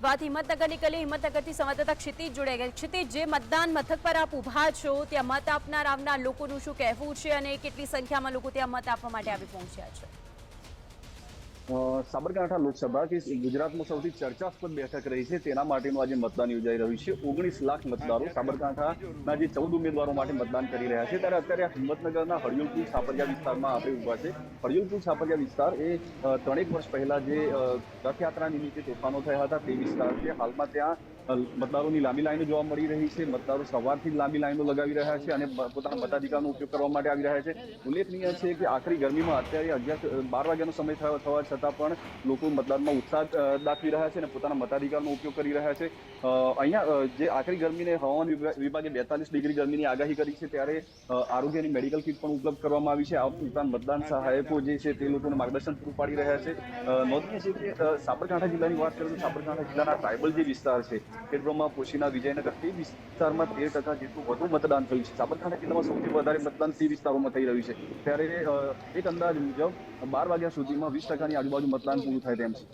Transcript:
વાત હિંમતનગરની કરી હિંમતનગરથી સંવાદદાતા ક્ષિતિજ જોડાઈ ગયા। ક્ષિતિજ, જે મતદાન મથક પર આપ ઊભા છો ત્યાં મત આવનાર લોકોનું શું કહેવું છે અને કેટલી સંખ્યામાં લોકો ત્યાં મત આપવા માટે આવી પહોંચ્યા છે? સાબરકાંઠા લોકસભા કે ગુજરાતમાં સૌથી ચર્ચાસ્પદ બેઠક રહી છે તેના માટેનું આજે મતદાન યોજાઈ રહ્યું છે। 19 લાખ મતદારો સાબરકાંઠાના જે 14 ઉમેદવારો માટે મતદાન કરી રહ્યા છે ત્યારે અત્યારે આ હિંમતનગરના હળિયોલપુર છાપરિયા વિસ્તારમાં આપણે ઉભા છે। હળિયોલપુર છાપરિયા વિસ્તાર એ 3 વર્ષ પહેલા જે રથયાત્રા નિમિત્તે તોફાનો થયા હતા તે વિસ્તાર છે। હાલમાં ત્યાં મતદારોની લાંબી લાઈનો જોવા મળી રહી છે। મતદારો સવારથી જ લાંબી લાઈનો લગાવી રહ્યા છે અને પોતાના મતાધિકારનો ઉપયોગ કરવા માટે આવી રહ્યા છે। ઉલ્લેખનીય છે કે આખરી ગરમીમાં અત્યારે 12 વાગ્યાનો સમય થવા છતાં પણ લોકો મતદાનમાં ઉત્સાહ દાખવી રહ્યા છે અને પોતાના મતાધિકારનો ઉપયોગ કરી રહ્યા છે। અહીંયા જે આખરી ગરમીને હવામાન વિભાગે 42 ડિગ્રી ગરમીની આગાહી કરી છે ત્યારે આરોગ્યની મેડિકલ કિટ પણ ઉપલબ્ધ કરવામાં આવી છે। આ ઉપરાંત મતદાન સહાયકો જે છે તે લોકોને માર્ગદર્શન પૂરું પાડી રહ્યા છે। નોંધનીય છે કે સાબરકાંઠા જિલ્લાની વાત કરીએ તો સાબરકાંઠા જિલ્લાના ટ્રાયબલ જે વિસ્તાર છે ખેડબ્રહ્મા, પોશીના, વિજયનગર તે વિસ્તારમાં 13% જેટલું વધુ મતદાન થયું છે। સાબરકાંઠા જિલ્લામાં સૌથી વધારે મતદાન તે વિસ્તારોમાં થઈ રહ્યું છે ત્યારે એક અંદાજ મુજબ 12 વાગ્યા સુધીમાં 20%ની આજુબાજુ મતદાન પૂરું થાય તેમ છે।